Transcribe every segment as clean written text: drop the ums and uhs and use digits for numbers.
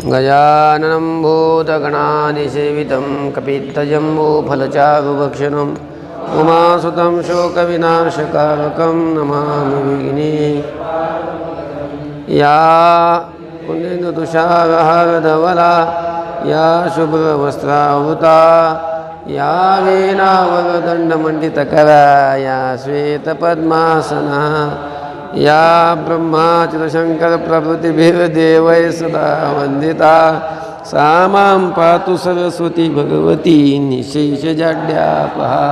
गजाननं भूतगणादिसेवितं कपित्थजम्बूफलचारुभक्षणं उमासुतं शोकविनाशकारकं नमामि विघ्ने या कुन्देन्दुतुषारहारधवला या शुभ्रवस्त्रावृता या वीणावरदण्डमण्डितकरा या श्वेतपद्मासना या ब्रह्माच्युतशङ्करप्रभृतिभिर्देवैः सदा वन्दिता सा मां पातु सरस्वती भगवती निःशेषजाड्यापहा।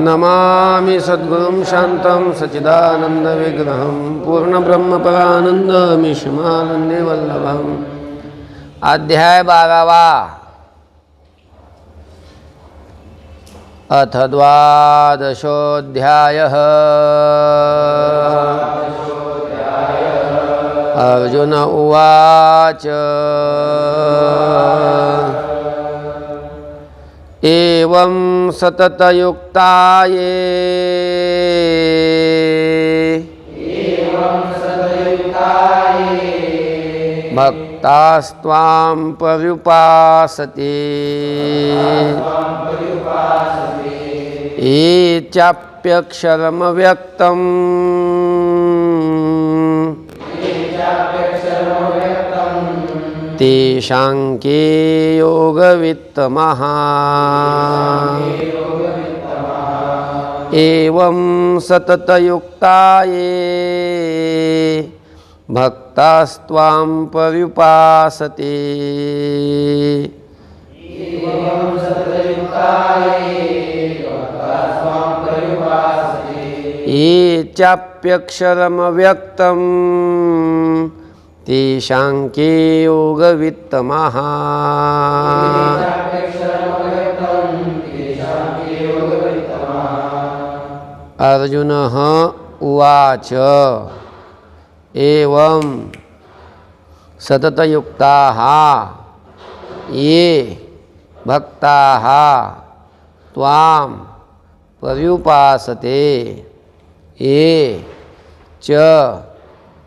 नमामि सद्गुरुं शान्तं सच्चिदानन्दविग्रहं पूर्णब्रह्मपरानन्दमिश्रमानन्दवल्लभम्। अध्याय 12वा। अथ द्वादशोऽध्यायः। अर्जुन उवाच एवं सततयुक्ता ये भक्तास्त्वां पर्युपासते ये चाप्यक्षरमव्यक्तम् तेषां के योगवित्तमः। एवं सततयुक्ता ये भक्तास्त्वां पर्युपासते ये चाप्यक्षरमव्यक्तम् तेषां के योगवित्तमः। अर्जुनः उवाच एवं सततयुक्ताः ये भक्ताः त्वां पर्युपासते ये च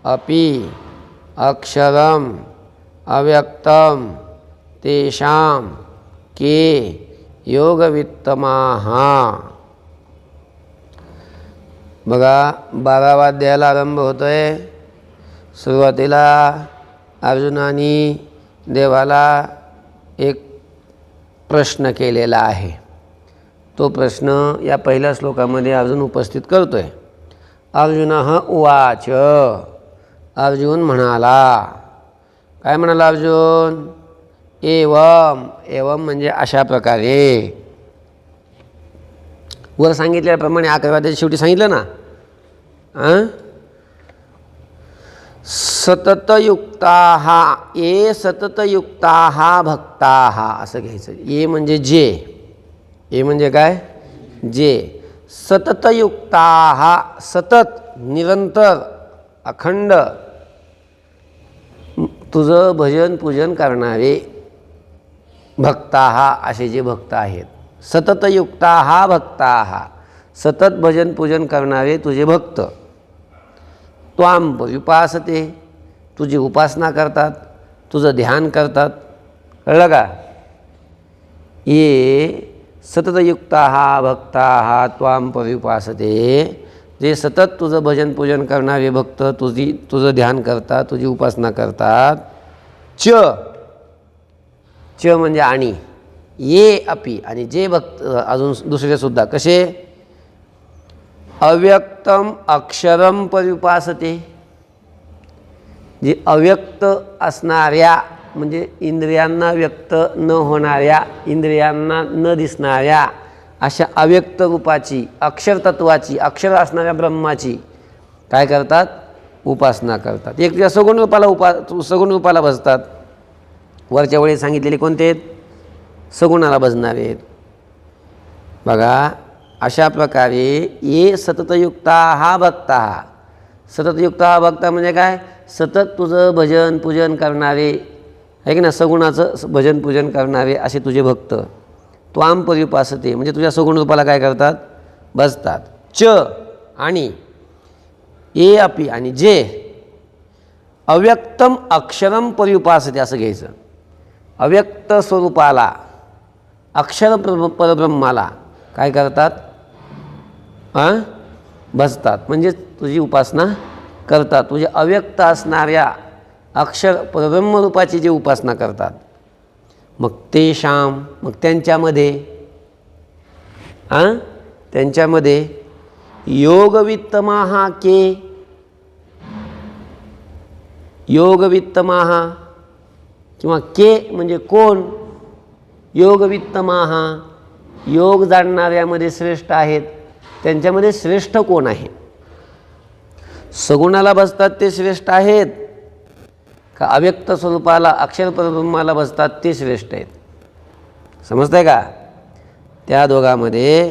अपि अक्षरम् अव्यक्तं तेषां के योगवित्तमाः। बघा 12वा अध्यायाला आरंभ होतोय। सुरुवातीला अर्जुनाने देवाला एक प्रश्न केलेला आहे। तो प्रश्न या पहिल्या श्लोकामध्ये अर्जुन उपस्थित करतोय। अर्जुनः उवाच, अर्जुन म्हणाला, काय म्हणाला अर्जुन? एवं, एवं म्हणजे अशा प्रकारे। वर सांगितल्याप्रमाणे 11व्या शेवटी सांगितलं ना, सततयुक्ताः ये सततयुक्ताः भक्ताः असं घ्यायचं। ये म्हणजे जे, ये म्हणजे काय? जे। सततयुक्ताः सतत निरंतर अखंड तुझं भजन पूजन करणारे भक्ताः असे जे भक्त आहेत। सततयुक्ताः भक्ताः सतत भजन पूजन करणारे तुझे भक्त। त्वां पर्युपासते तुझी उपासना करतात, तुझं ध्यान करतात। कळलं का? ये सततयुक्ताः भक्ताः त्वां पर्युपासते जे सतत तुझं भजन पूजन करणारे भक्त तुझं ध्यान करतात, तुझी उपासना करतात। च म्हणजे आणि, ये अपि आणि जे भक्त अजून दुसरे सुद्धा कसे? अव्यक्तम अक्षरम पर्युपासते जे अव्यक्त असणाऱ्या म्हणजे इंद्रियांना व्यक्त न होणाऱ्या, इंद्रियांना न दिसणाऱ्या अशा अव्यक्त रूपाची, अक्षर तत्वाची, अक्षर असणाऱ्या ब्रह्माची काय करतात? उपासना करतात। एक त्या सगुण रूपाला भजतात। वरच्या वेळी सांगितलेले कोणते आहेत? सगुणाला भजणारे आहेत। बघा अशा प्रकारे ये सततयुक्ताः भक्ताः। सततयुक्ताः भक्त म्हणजे काय? सतत तुझं भजन पूजन करणारे आहे की ना, सगुणाचं भजन पूजन करणारे असे तुझे भक्त। त्वाम पर्युपासते म्हणजे तुझ्या सगुण रूपाला काय करतात, भजतात. च आणि ये अपि आणि जे अव्यक्तम अक्षरम पर्युपासते असं घ्यायचं. अव्यक्त स्वरूपाला अक्षर परब्रह्माला काय करतात, भजतात म्हणजे तुझी उपासना करतात. तुझे अव्यक्त असणाऱ्या अक्षर परब्रह्मरूपाची जी उपासना करतात. मग ते शाम मग त्यांच्यामध्ये योगवित्तमाहा के योगवित्तमाहा किंवा के म्हणजे कोण, योगवित्तमाहा योग जाणणाऱ्यामध्ये श्रेष्ठ आहेत. त्यांच्यामध्ये श्रेष्ठ कोण आहे, सगुणाला बसतात ते श्रेष्ठ आहेत का अव्यक्त स्वरूपाला अक्षर परब्रह्माला बसतात ते श्रेष्ठ आहेत. समजतंय का? त्या दोघांमध्ये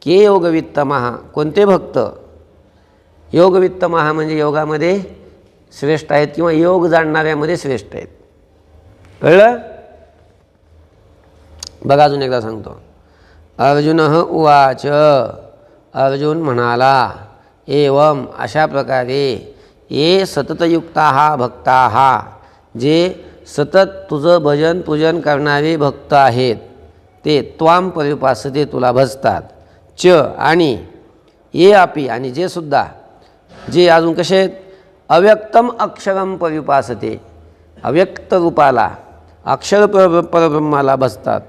के योगवित्तमहा कोणते भक्त, योगवित्तमहा म्हणजे योगामध्ये श्रेष्ठ आहेत किंवा योग जाणणाऱ्यामध्ये श्रेष्ठ आहेत. कळलं? बघा अजून एकदा सांगतो. अर्जुन उवाच अर्जुन म्हणाला एवं अशा प्रकारे ये सततयुक्ता भक्ता जे सतत तुझं भजन पूजन करणारे भक्त आहेत ते त्वाम पर्युपासते तुला भजतात. च आणि ये अपि आणि जे सुद्धा जे अजून कसे आहेत, अव्यक्तम अक्षरम पर्युपासते अव्यक्त रूपाला अक्षर परब्रह्माला भजतात.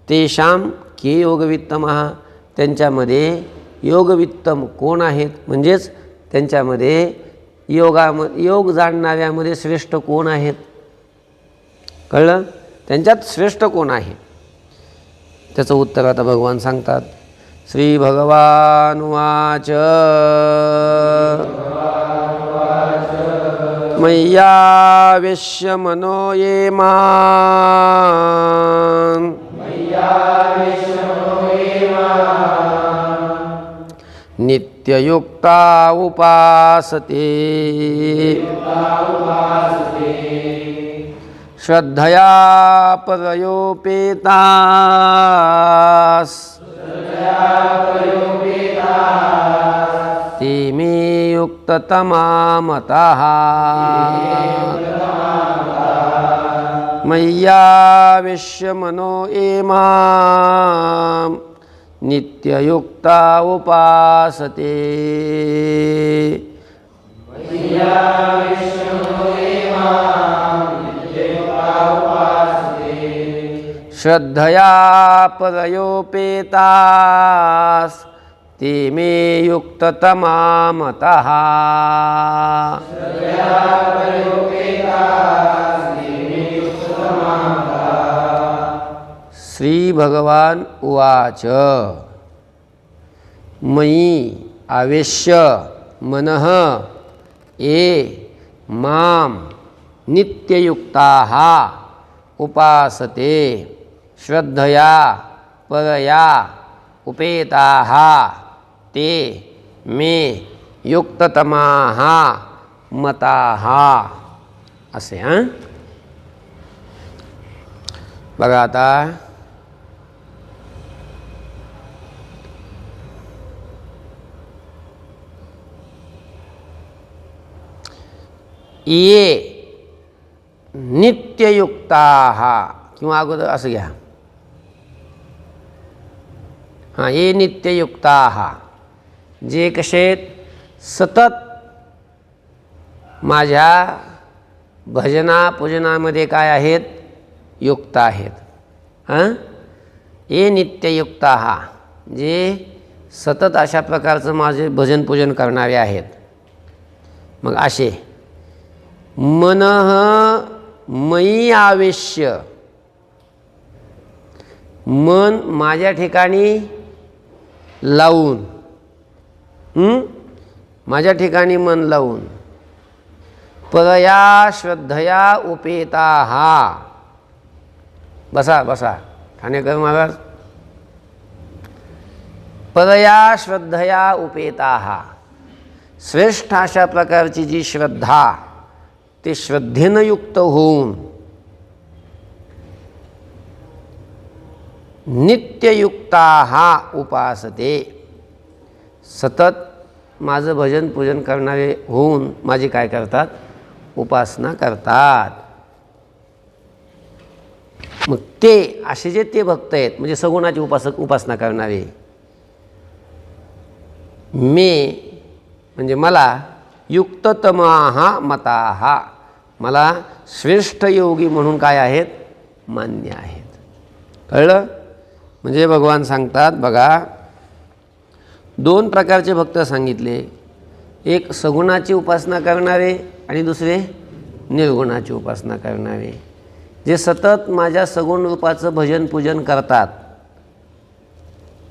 तेषाम के योगवित्तमः त्यांच्यामध्ये योगवित्तम कोण आहेत म्हणजेच त्यांच्यामध्ये योग जाणणाऱ्यामध्ये श्रेष्ठ कोण आहेत. कळलं? त्यांच्यात श्रेष्ठ कोण आहे त्याचं उत्तर आता भगवान सांगतात. श्री भगवान उवाच मय्यावेश्य मनो ये मां नित्ययुक्ता उपासते श्रद्धया परयोपेतास् ते मे युक्ततमा मतः मय्यावेश्य मनो ये मां नित्ययुक्ता उपासते श्रद्धया परयोपेतास् ते मे युक्ततमा मतः श्री भगवान उवाच मयि आवेश्य मनः ये मां नित्ययुक्ताः उपासते श्रद्धया परया उपेताः ते मे युक्ततमाः मताः. असे बघा आता ये नित्ययुक्ताः किंवा अगोदर असं घ्या, ये नित्ययुक्ताः जे कसे सतत माझ्या भजना पूजनामध्ये काय आहेत, युक्त आहेत. ये नित्ययुक्ताः जे सतत अशा प्रकारचं माझे भजन पूजन करणारे आहेत. मग असे मनः मयी आवेश्य मन माझ्या ठिकाणी लावून माझ्या ठिकाणी मन लावून परया श्रद्धया उपेताः बसा बसा ठाणेकर महाराज परया श्रद्धया उपेताः श्रेष्ठ अशा प्रकारची जी श्रद्धा ते श्रद्धेनं युक्त होऊन नित्ययुक्ताः उपासते, सतत माझं भजन पूजन करणारे होऊन माझी काय करतात, उपासना करतात. मग ते असे जे ते भक्त आहेत म्हणजे सगुणाचे उपासना करणारे, मे म्हणजे मला युक्ततमाः मताः, मला श्रेष्ठ योगी म्हणून काय आहेत, मान्य आहेत. कळलं? म्हणजे भगवान सांगतात बघा, दोन प्रकारचे भक्त सांगितले, एक सगुणाची उपासना करणारे आणि दुसरे निर्गुणाची उपासना करणारे. जे सतत माझ्या सगुण रूपाचं भजन पूजन करतात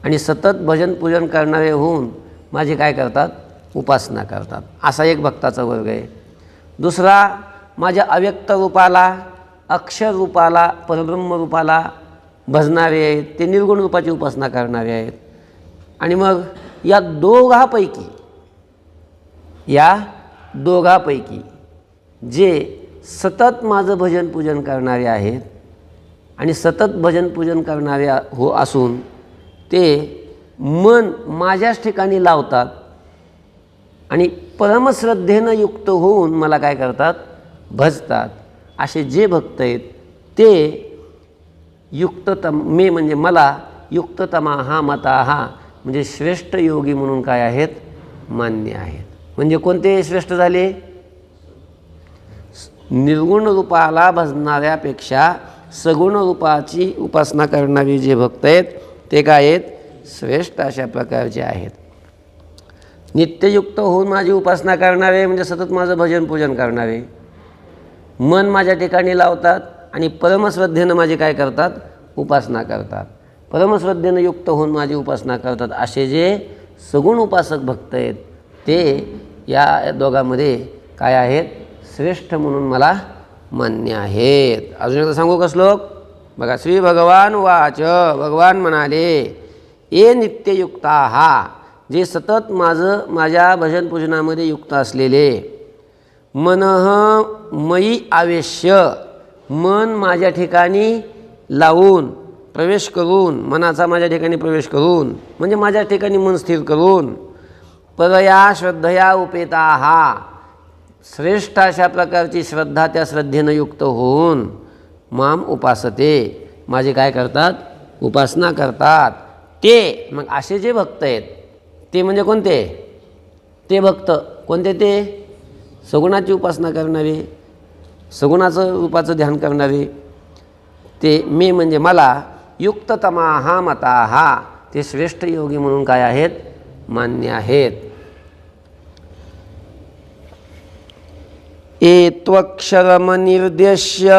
आणि सतत भजन पूजन करणारे होऊन माझे काय करतात, उपासना करतात, असा एक भक्ताचा वर्ग आहे. दुसरा माझ्या अव्यक्त रूपाला, अक्षर रूपाला, परब्रह्म रूपाला भजणारे आहेत, ते निर्गुण रूपाची उपासना करणारे आहेत. आणि मग या दोघापैकी जे सतत माझं भजन पूजन करणारे आहेत आणि सतत भजन पूजन करणारे असून ते मन माझ्याच ठिकाणी लावतात आणि परमश्रद्धेनं युक्त होऊन मला काय करतात, भजतात, असे जे भक्त आहेत ते मे म्हणजे मला युक्ततमाः मताः म्हणजे श्रेष्ठ योगी म्हणून काय आहेत, मान्य आहेत. म्हणजे कोणते श्रेष्ठ झाले, निर्गुण रूपाला भजणाऱ्यापेक्षा सगुण रूपाची उपासना करणारे जे भक्त आहेत ते काय आहेत, श्रेष्ठ अशा प्रकारचे आहेत. नित्ययुक्त होऊन माझी उपासना करणारे म्हणजे सतत माझं भजन पूजन करणारे, मन माझ्या ठिकाणी लावतात आणि परमश्रद्धेनं माझी काय करतात, उपासना करतात, परमश्रद्धेनं युक्त होऊन माझी उपासना करतात, असे जे सगुण उपासक भक्त आहेत ते या दोघांमध्ये काय आहेत, श्रेष्ठ म्हणून मला मान्य आहेत. अजून एकदा सांगू का श्लोक बघा. श्री भगवान वाच, भगवान म्हणाले, ये नित्ययुक्ताः, जे सतत माझ्या भजन पूजनामध्ये युक्त असलेले, मनः मयी आवेश्य, मन माझ्या ठिकाणी लावून, प्रवेश करून, मनाचा माझ्या ठिकाणी प्रवेश करून म्हणजे माझ्या ठिकाणी मन स्थिर करून, परया श्रद्धया उपेताः, श्रेष्ठ अशा प्रकारची श्रद्धा त्या श्रद्धेनं युक्त होऊन माम उपासते, माझे काय करतात, उपासना करतात. ते मग असे जे भक्त आहेत ते म्हणजे कोणते, ते भक्त कोणते, ते सगुणाची उपासना करणारे, सगुणाचं रूपाचं ध्यान करणारे, ते मे म्हणजे मला युक्ततमाः मताः, ते श्रेष्ठ योगी म्हणून काय आहेत, मान्य आहेत. एत्वक्षरमनिर्देश्य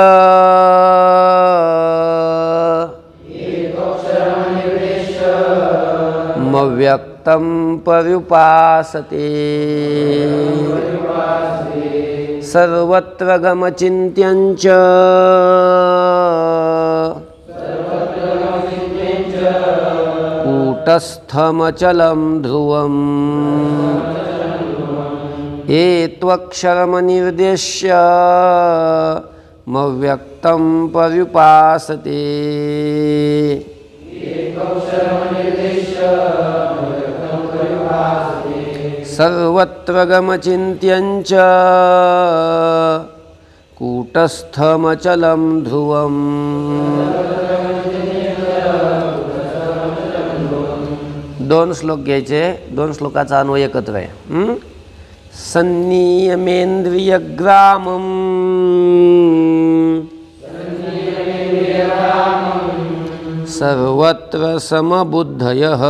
मव्यक्तं पर्युपासते, सर्वत्र गमचिन्त्यञ्च कूटस्थमचलं ध्रुवम्. एत्वक्षरमनिर्देश्य मव्यक्तं पर्युपासते, सर्वत्र गमचिन्त्यञ्च कूटस्थमचलं ध्रुवम्. दोन श्लोक घ्यायचे, दोन श्लोकाचा अन्वय एकत्र आहे. संनियमेन्द्रियग्रामं सर्वत्र समबुद्धयः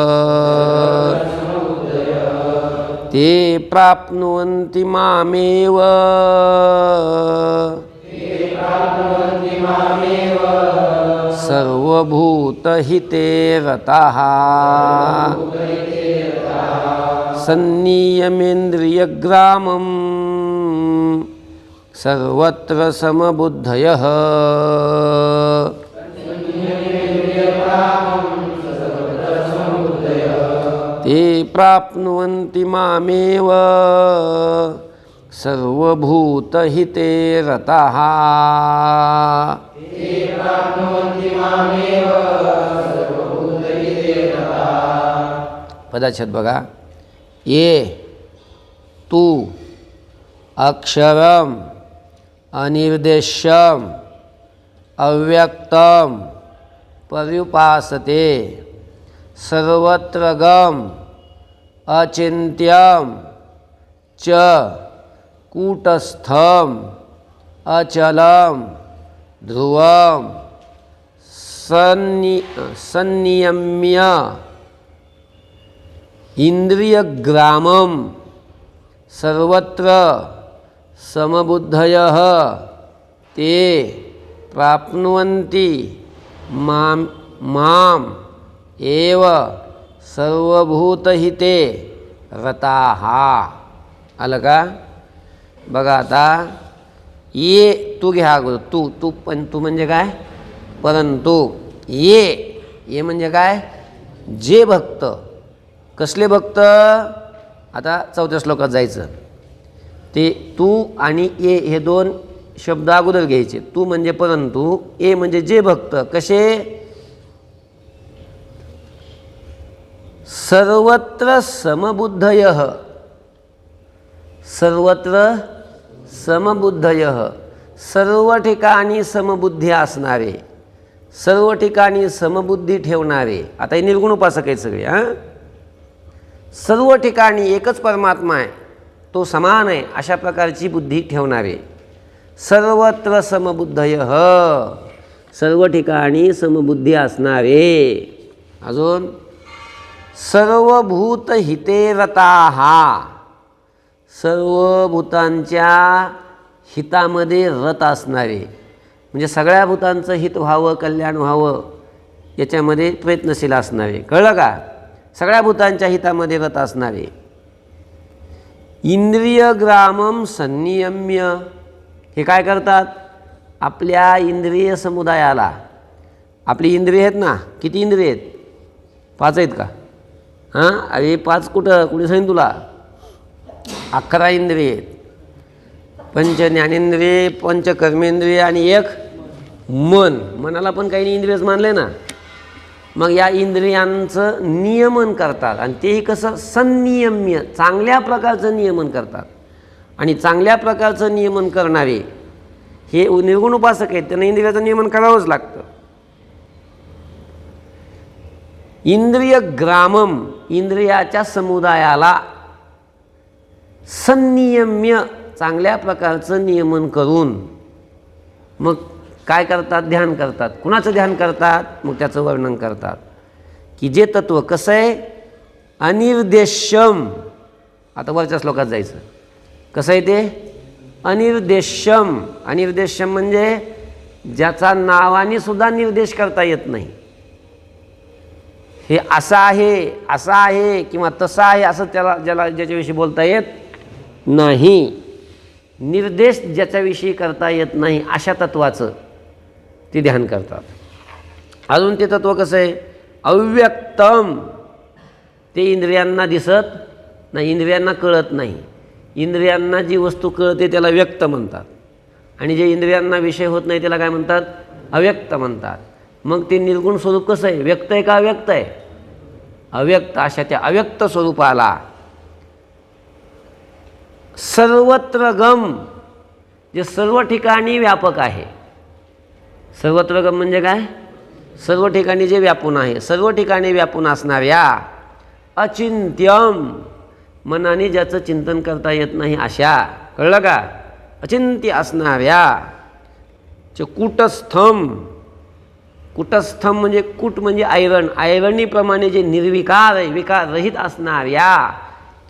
ते प्राप्नुवन्ति मामेव सर्वभूतहिते रताः. संनियमेन्द्रियग्रामं सर्वत्र समबुद्धयः ते प्राप्नुवन्ति मामेव सर्वभूतहिते रताः. पदाच्छेद बघा. ये तू अक्षरम अनिर्देश्यम अव्यक्तम पर्युपासते सर्वत्र गम अचिंत्यम च कूटस्थम अचलम ध्रुवम संनियम्य इंद्रियग्रामम सर्वत्र समबुद्धयः ते प्राप्नुवन्ति माम एव सर्वभूतहिते रताः. आलं का? बघा आता ये तू घ्या अगोदर. तू तू पण तू म्हणजे काय? परंतु. ये म्हणजे काय? जे भक्त. कसले भक्त? आता चौथ्या श्लोकात जायचं. ते तू आणि ये हे दोन शब्द अगोदर घ्यायचे. तू म्हणजे परंतु, ये म्हणजे जे भक्त. कसे? सर्वत्र समबुद्धयः. सर्वत्र समबुद्धयः, सर्व ठिकाणी समबुद्धी असणारे, सर्व ठिकाणी समबुद्धी ठेवणारे. आता हे निर्गुण उपासक आहेत सगळे. सर्व ठिकाणी एकच परमात्मा आहे, तो समान आहे अशा प्रकारची बुद्धी ठेवणारे. सर्वत्र समबुद्धयः, सर्व ठिकाणी समबुद्धी असणारे. अजून सर्वभूत हिते रताः, सर्व भूतांच्या हितामध्ये रत असणारे. म्हणजे सगळ्या भूतांचं हित व्हावं, कल्याण व्हावं याच्यामध्ये प्रयत्नशील असणारे. कळलं का? सगळ्या भूतांच्या हितामध्ये रत असणारे. इंद्रियग्रामम संनियम्य, हे काय करतात? आपल्या इंद्रिय समुदायाला, आपली इंद्रिय आहेत ना, किती इंद्रिय आहेत? 5 आहेत का? अरे 5 कुठं? कुणी सांगितलं तुला? 11 इंद्रिय आहेत. पंच ज्ञानेंद्रिय, पंच कर्मेंद्रिय आणि 1 मन. मनाला पण काही इंद्रियच मानले ना. मग या इंद्रियांचं नियमन करतात आणि तेही कसं? संनियम्य, चांगल्या प्रकारचं नियमन करतात. आणि चांगल्या प्रकारचं नियमन करणारे हे निर्गुण उपासक आहेत. त्यांना इंद्रियाचं नियमन करावंच लागतं. इंद्रिय ग्रामम, इंद्रियाच्या समुदायाला संनियम्य, चांगल्या प्रकारचं नियमन करून मग काय करतात? ध्यान करतात. कुणाचं ध्यान करतात? मग त्याचं वर्णन करतात की जे तत्व कसं आहे? अनिर्देश्यम. आता वरच्या श्लोकात जायचं. कसं आहे ते? अनिर्देश्यम. अनिर्देश्यम म्हणजे ज्याचा नावाने सुद्धा निर्देश करता येत नाही. हे असं आहे, असं आहे किंवा तसं आहे असं ज्याच्याविषयी बोलता येत नाही. निर्देश ज्याच्याविषयी करता येत नाही अशा तत्वाचं ते ध्यान करतात. अजून ते तत्व कसं आहे? अव्यक्तम. ते इंद्रियांना दिसत नाही, इंद्रियांना कळत नाही. इंद्रियांना जी वस्तू कळते त्याला व्यक्त म्हणतात आणि जे इंद्रियांना विषय होत नाही त्याला काय म्हणतात? अव्यक्त म्हणतात. मग ते निर्गुण स्वरूप कसं आहे? व्यक्त आहे का अव्यक्त आहे? अव्यक्त. अशा त्या अव्यक्त स्वरूपाला सर्वत्र गम, जे सर्व ठिकाणी व्यापक आहे. सर्वत्र गम म्हणजे काय? सर्व ठिकाणी जे व्यापून आहे, सर्व ठिकाणी व्यापून असणाऱ्या. अचिंत्यम, मनाने ज्याचं चिंतन करता येत नाही अशा. कळलं का? अचिंत्य असणाऱ्या. कूटस्थम. कूटस्थम म्हणजे कूट म्हणजे आयरण, आयरणीप्रमाणे जे निर्विकार आहे, विकार रहित असणाऱ्या.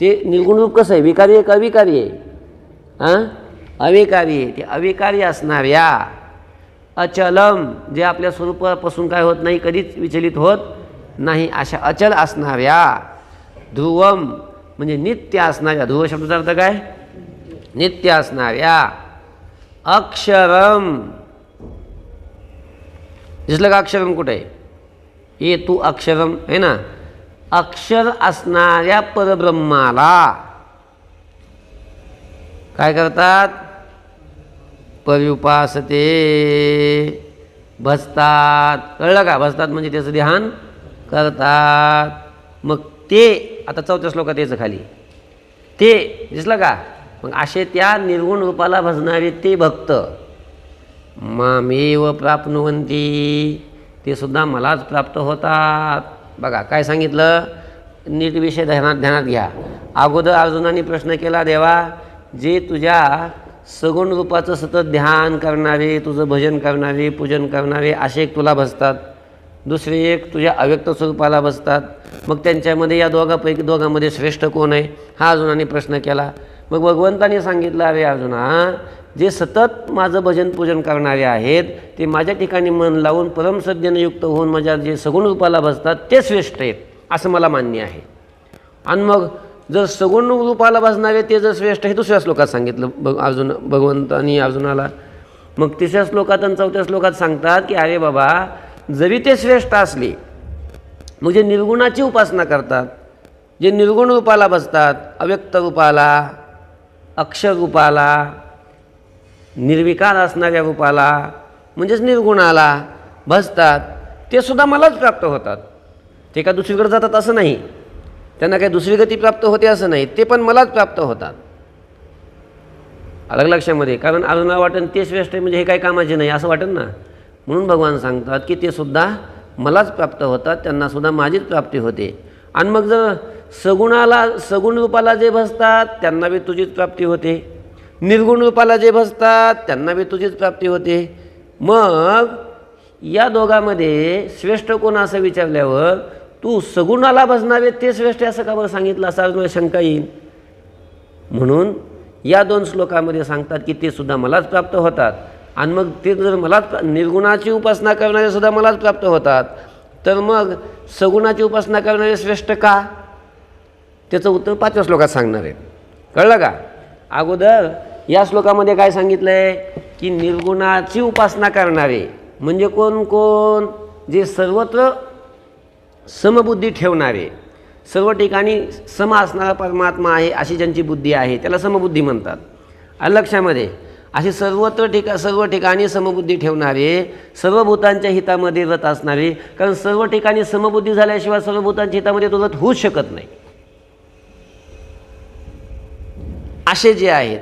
ते निर्गुण रूप कसं आहे? विकारी आहे का अविकारी आहे? अविकारी आहे. ते अविकारी असणाऱ्या. अचलम, जे आपल्या स्वरूपापासून काय होत नाही, कधीच विचलित होत नाही अशा अचल असणाऱ्या. ध्रुवम म्हणजे नित्य असणाऱ्या. ध्रुव शब्दाचा अर्थ काय? नित्य असणाऱ्या. अक्षरम, दिसलं का? अक्षरम कुठे आहे? ये तू अक्षरम आहे ना. अक्षर असणाऱ्या परब्रह्माला काय करतात? पर्युपासते, भजतात. कळलं का? भजतात म्हणजे त्याचं ध्यान करतात. मग ते आता 4थ्या श्लोकात यायचं खाली ते दिसलं का. मग असे त्या निर्गुण रूपाला भजणारे ते भक्त मामेव प्राप्नुवन्ति ते सुद्धा मलाच प्राप्त होतात. बघा काय सांगितलं, नीट विषय ध्यानात घ्या. अगोदर अर्जुनाने प्रश्न केला, देवा जे तुझ्या सगुण रूपाचं सतत ध्यान करणारे, तुझं भजन करणारे, पूजन करणारे असे एक तुला भजतात, दुसरे एक तुझ्या अव्यक्त स्वरूपाला बसतात. मग त्यांच्यामध्ये या दोघांमध्ये श्रेष्ठ कोण आहे हा अर्जुनाने प्रश्न केला. मग भगवंताने सांगितलं, अरे अर्जुना जे सतत माझं भजन पूजन करणारे आहेत ते माझ्या ठिकाणी मन लावून परमसज्ञाने युक्त होऊन माझ्या जे सगुण रूपाला बसतात ते श्रेष्ठ आहेत असं मला मान्य आहे. आणि मग जर सगुण रूपाला बसणारे ते जर श्रेष्ठ हे दुसऱ्या श्लोकात सांगितलं भगवंतानी अर्जुनाला. मग 3ऱ्या श्लोकात आणि 4थ्या श्लोकात सांगतात की अरे बाबा जरी ते श्रेष्ठ असले, मग जे निर्गुणाची उपासना करतात, जे निर्गुण रूपाला बसतात, अव्यक्त रूपाला, अक्षर रूपाला, निर्विकार असणाऱ्या रूपाला म्हणजेच निर्गुणाला बसतात, ते सुद्धा मलाच प्राप्त होतात. ते का दुसरीकडे जातात असं नाही, त्यांना काही दुसरी गती प्राप्त होते असं नाही, ते पण मलाच प्राप्त होतात. अलग लक्षामध्ये, कारण अर्जुनाला वाटेल ते श्रेष्ठ आहे म्हणजे हे काही कामाचे नाही असं वाटेल ना. म्हणून भगवान सांगतात की ते सुद्धा मलाच प्राप्त होतात, त्यांना सुद्धा माझीच प्राप्ती होते. आणि मग जर सगुण रूपाला जे भजतात त्यांना बी तुझीच प्राप्ती होते, निर्गुण रूपाला जे भजतात त्यांना बी तुझीच प्राप्ती होते. मग या दोघांमध्ये श्रेष्ठ कोण असं विचारल्यावर तू सगुणाला भजणारे ते श्रेष्ठ असं का बरं सांगितलं असं अर्जुनाला शंका येईल. म्हणून या 2 श्लोकामध्ये सांगतात की ते सुद्धा मलाच प्राप्त होतात. आणि मग ते जर मलाच निर्गुणाची उपासना करणारे सुद्धा मलाच प्राप्त होतात, तर मग सगुणाची उपासना करणारे श्रेष्ठ का, त्याचं उत्तर 5व्या श्लोकात सांगणार आहे. कळलं का. अगोदर या श्लोकामध्ये काय सांगितलं आहे की निर्गुणाची उपासना करणारे म्हणजे कोण, जे सर्वत्र समबुद्धी ठेवणारे, सर्व ठिकाणी सम असणारा परमात्मा आहे अशी ज्यांची बुद्धी आहे त्याला समबुद्धी म्हणतात. लक्षामध्ये अशी सर्व ठिकाणी समबुद्धी ठेवणारे, सर्व भूतांच्या हितामध्ये रत असणारे, कारण सर्व ठिकाणी समबुद्धी झाल्याशिवाय सर्व भूतांच्या हितामध्ये तो रत होऊच शकत नाही असे जे आहेत.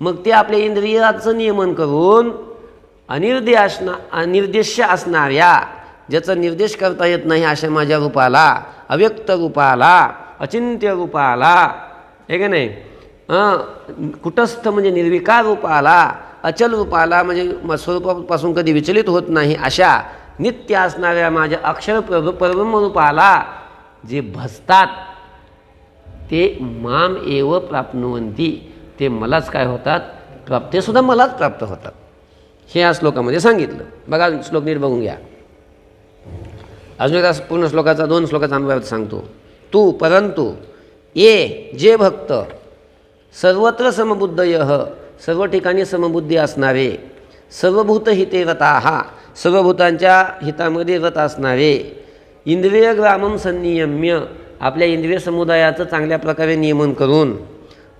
मग ते आपल्या इंद्रियाचं नियमन करून अनिर्देश्य असणाऱ्या, ज्याचा निर्देश करता येत नाही अशा माझ्या रूपाला, अव्यक्त रूपाला, अचिंत्य रूपाला, हे का नाही, कुटस्थ म्हणजे निर्विकार रूपाला, अचल रूपाला म्हणजे स्वरूपापासून कधी विचलित होत नाही अशा नित्य असणाऱ्या माझ्या अक्षर परब्रह्म रूपाला जे भजतात ते माम एव प्राप्नुवन्ति, ते मलाच काय होतात प्राप्त, ते सुद्धा मलाच प्राप्त होतात. हे या श्लोकामध्ये सांगितलं. बघा श्लोक नीट बघून घ्या. अजून एकदा पूर्ण श्लोकाचा 2 श्लोकाचा अनुभव सांगतो. तू परंतु ये जे भक्त सर्वत्र समबुद्धयः, सर्व ठिकाणी समबुद्धी असणारे, सर्वभूत हिते रताः, सर्व भूतांच्या हितामध्ये रत असणारे, इंद्रिय ग्रामम संनियम्य, आपल्या इंद्रिय समुदायाचं चांगल्या प्रकारे नियमन करून,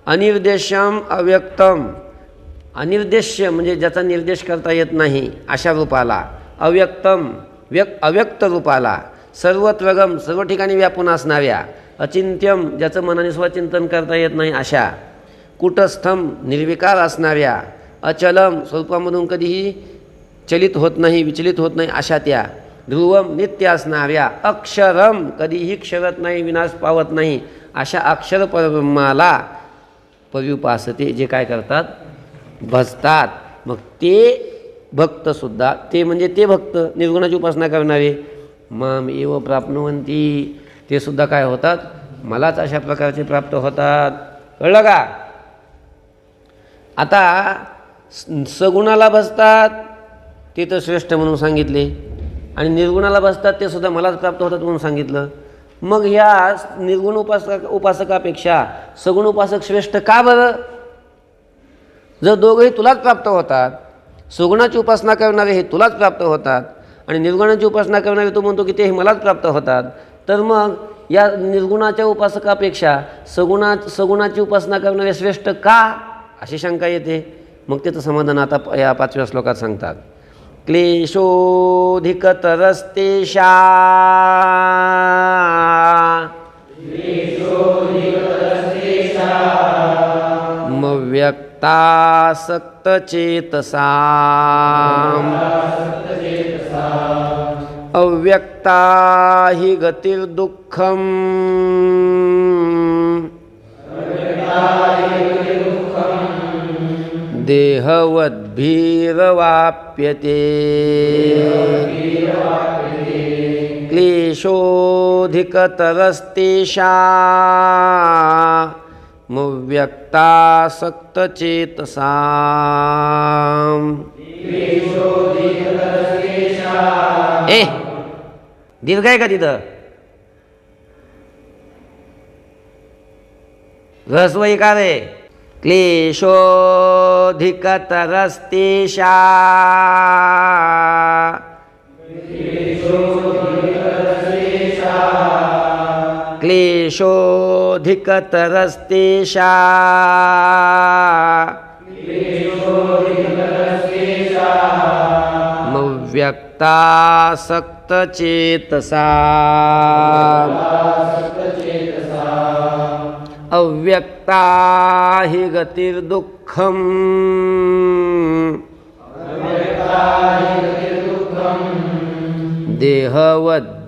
अनिर्देश्यम अव्यक्तम, अनिर्देश्य म्हणजे ज्याचा निर्देश करता येत नाही अशा रूपाला, अव्यक्तम अव्यक्त रूपाला, सर्वत्रगम सर्व ठिकाणी व्यापून असणाऱ्या, अचिंत्यम ज्याचं मनाने स्वचिंतन करता येत नाही अशा, कुटस्थम निर्विकार असणाऱ्या, अचलम स्वरूपामधून कधीही चलित होत नाही विचलित होत नाही अशा त्या, ध्रुवम नित्य असणाऱ्या, अक्षरम कधीही क्षरत नाही विनाश पावत नाही अशा अक्षर परब्रह्माला पर्युपासते, जे काय करतात भजतात. मग ते भक्तसुद्धा, ते म्हणजे ते भक्त निर्गुणाची उपासना करणारे, माम एव प्राप्नुवन्ति, ते सुद्धा काय होतात मलाच अशा प्रकारचे प्राप्त होतात. कळलं का. आता सगुणाला बसतात ते तर श्रेष्ठ म्हणून सांगितले, आणि निर्गुणाला बसतात ते सुद्धा मलाच प्राप्त होतात म्हणून सांगितलं. मग ह्या निर्गुण उपासकापेक्षा सगुण उपासक श्रेष्ठ का बरं. जर दोघंही तुलाच प्राप्त होतात, सगुणाची उपासना करणारे हे तुलाच प्राप्त होतात आणि निर्गुणाची उपासना करणारे तू म्हणतो की ते मलाच प्राप्त होतात, तर मग या निर्गुणाच्या उपासकापेक्षा सगुणाची उपासना करणारे श्रेष्ठ का अशी शंका येते. मग त्याचं समाधान आता या 5व्या श्लोकात सांगतात. क्लेशोधिकतरस्तेषा अव्यक्तासक्तचेतसाम् अव्यक्ता हि गतिर्दुःखम् देहवद्भिरवाप्यते क्लेशोऽधिकतरस्तेषामव्यक्तासक्तचेतसाम् दीर्घ आहे का तिथं? ह्रस्व इकार आहे. क्लेशोऽधिकतरस्तेषा क्लेशोऽधिकतरस्तेषा मव्यक्तासक्तचेतसा अव्यक्ता हि गतिर्दुःखम् देहवद्भिरवाप्यते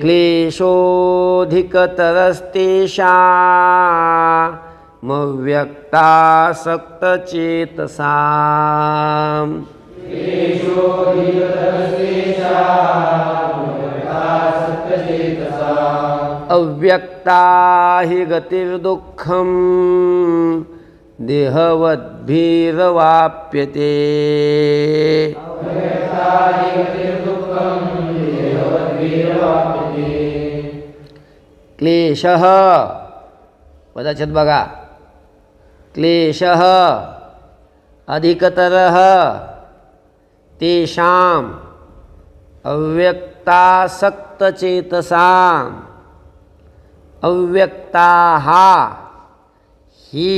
क्लेशोऽधिकतरस्तेषामव्यक्तासक्तचेतसाम् अव्यक्ता हि गतिर्दुःखम् देहवद्भिरवाप्यते क्लेशः पदाच्छेद बघा. क्लेशः अधिकतरः तेषाम् अव्यक्तासक्तचेतसाम् अव्यक्ताः हि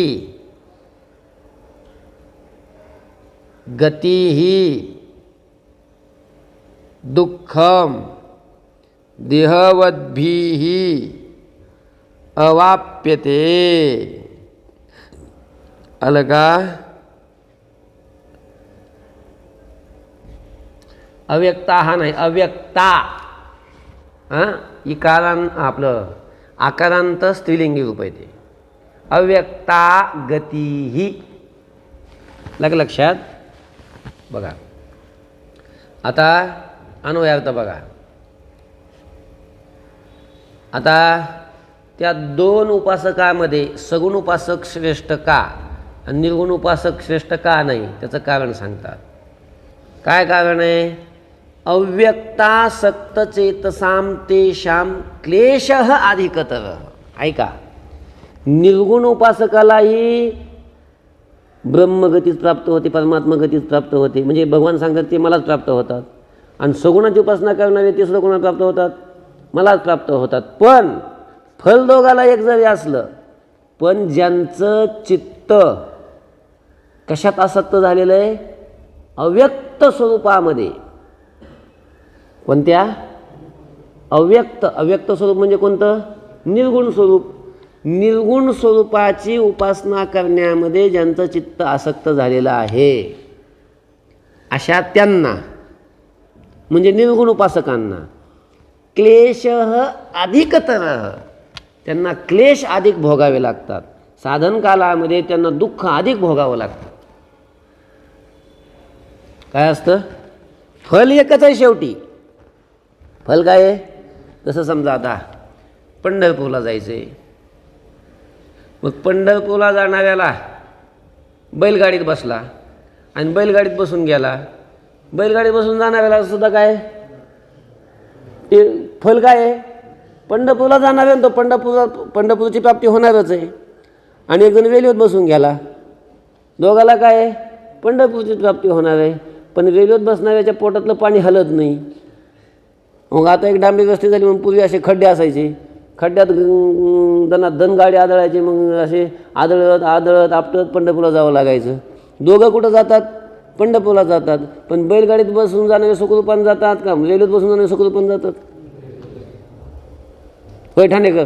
गतिः दुःखं देहवद्भिः अवाप्यते. अलगा अव्यक्ता हा नाही, अव्यक्ता. इकारान आपलं आकारांत स्त्रीलिंगी रूप आहे ते. अव्यक्ता गतीही. लक्षात बघा. आता अन्वयार्थ बघा. आता त्या दोन उपासकामध्ये सगुण उपासक श्रेष्ठ का आणि निर्गुण उपासक श्रेष्ठ का नाही त्याचं कारण सांगतात. काय कारण आहे? अव्यक्तासक्तचेतसां तेषां क्लेशः अधिकतरः. ऐका, निर्गुण उपासकालाही ब्रह्मगतीच प्राप्त होते, परमात्मगतीच प्राप्त होते. म्हणजे भगवान सांगतात ते मलाच प्राप्त होतात. आणि सगुणाची उपासना करणारे ते सुद्धा कोणाला प्राप्त होतात? मलाच प्राप्त होतात. पण फल दोघाला एक जरी असलं, पण ज्यांचं चित्त कशात आसक्त झालेलं आहे? अव्यक्त स्वरूपामध्ये. कोणत्या? अव्यक्त स्वरूप म्हणजे कोणतं? निर्गुण स्वरूप. निर्गुण स्वरूपाची उपासना करण्यामध्ये ज्यांचं चित्त आसक्त झालेलं आहे अशा त्यांना म्हणजे निर्गुण उपासकांना क्लेशः अधिकतरः, त्यांना क्लेश अधिक भोगावे लागतात. साधन कालामध्ये त्यांना दुःख अधिक भोगावं लागतं. काय असतं? फल एकच आहे शेवटी. फल काय आहे? जसं समजा आता पंढरपूरला जायचं आहे. मग पंढरपूरला जाणाऱ्याला बैलगाडीत बसला आणि बैलगाडीत बसून गेला. बैलगाडीत बसून जाणाऱ्याला सुद्धा काय ते फल काय आहे? पंढरपूरला जाणार आहे तो पंढरपूरची प्राप्ती होणारच आहे. आणि एक जण रेल्वेत बसून गेला, दोघाला काय आहे? पंढरपूरची प्राप्ती होणार आहे. पण रेल्वेत बसणाऱ्याच्या पोटातलं पाणी हलत नाही. मग आता एक डांबरी रस्ते झाली, मग पूर्वी असे खड्डे असायचे, खड्ड्यात दन गाडी आदळायची. मग असे आदळत आपटत पंढरपूरला जावं लागायचं. दोघं कुठं जातात? पंढरपूरला जातात. पण बैलगाडीत बसून जाणारे सुखरूपाने जातात का रेल्वेत बसून जाणारे सुखरूपाने जातात? होय ठाणेकर?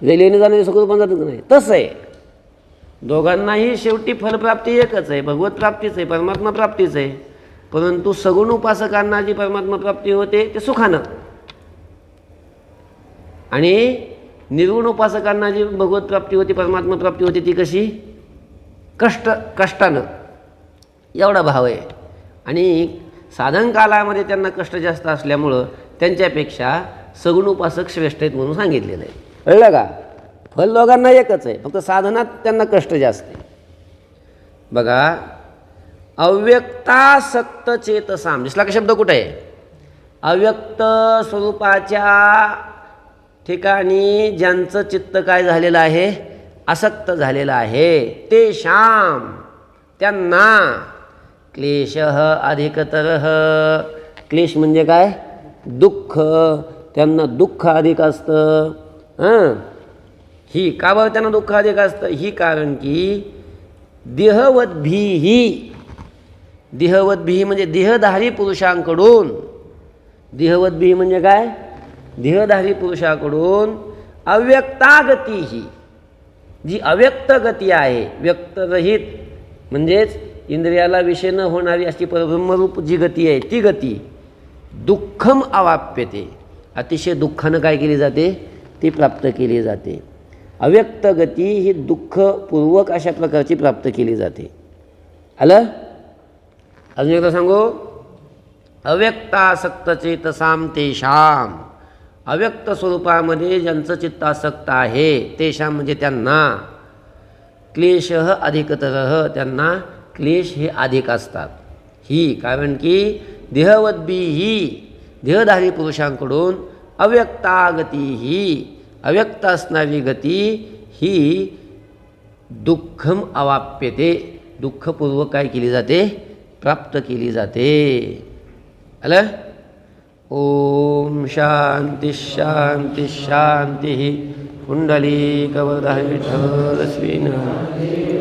रेल्वेने जाणारे सुखरूप जातात की नाही, तसं आहे. दोघांनाही शेवटी फलप्राप्ती एकच आहे, भगवत प्राप्तीच आहे, परमात्मा प्राप्तीच आहे. परंतु सगुण उपासकांना जी परमात्मा प्राप्ती होते ते सुखानं, आणि निर्गुण उपासकांना जी भगवत प्राप्ती होती, परमात्मा प्राप्ती होती, ती कशी? कष्टानं. एवढा भाव आहे. आणि साधन कालामध्ये त्यांना कष्ट जास्त असल्यामुळं त्यांच्यापेक्षा सगुण उपासक श्रेष्ठ आहेत म्हणून सांगितलेलं आहे. कळलं का? फल दोघांना एकच आहे, फक्त साधनात त्यांना कष्ट जास्त आहे. बघा, अव्यक्तासक्त चेतसाम, दिसला का शब्द कुठे आहे? अव्यक्त स्वरूपाच्या ठिकाणी ज्यांचं चित्त काय झालेलं आहे? आसक्त झालेलं आहे. ते शाम, त्यांना क्लेशः अधिकतरः, क्लेश म्हणजे काय? दुःख. त्यांना दुःख अधिक असतं. ही का बरं त्यांना दुःख अधिक असतं? ही कारण की देहवद्भिः म्हणजे देहधारी पुरुषांकडून, देहवद्भिः म्हणजे काय? देहधारी पुरुषाकडून अव्यक्तागती ही जी अव्यक्त गती आहे, व्यक्तरहित म्हणजेच इंद्रियाला विषय न होणारी अशी परब्रह्मरूप जी गती आहे, ती गती दुःखम अवाप्यते, अतिशय दुःखानं काय केली जाते? ती प्राप्त केली जाते. अव्यक्त गती ही दुःखपूर्वक अशा प्रकारची प्राप्त केली जाते. आलं? अजून एकदा सांगू, अव्यक्तासक्त चेतसाम तेषाम, अव्यक्त स्वरूपामध्ये ज्यांचं चित्त आसक्त आहे, तेषाम म्हणजे त्यांना, क्लेशः अधिकतरः, त्यांना क्लेश हे अधिक असतात. ही कारण की देहवद्भिः देहधारी पुरुषांकडून अव्यक्तागती ही अव्यक्त असणारी गती ही दुःखम अवाप्यते, दुःखपूर्वक काय केली जाते? प्राप्त केली जाते. आलं? ओम शांती शांती शांती. कुंडलीकवरदाय विठ्ठल श्रीनाथ.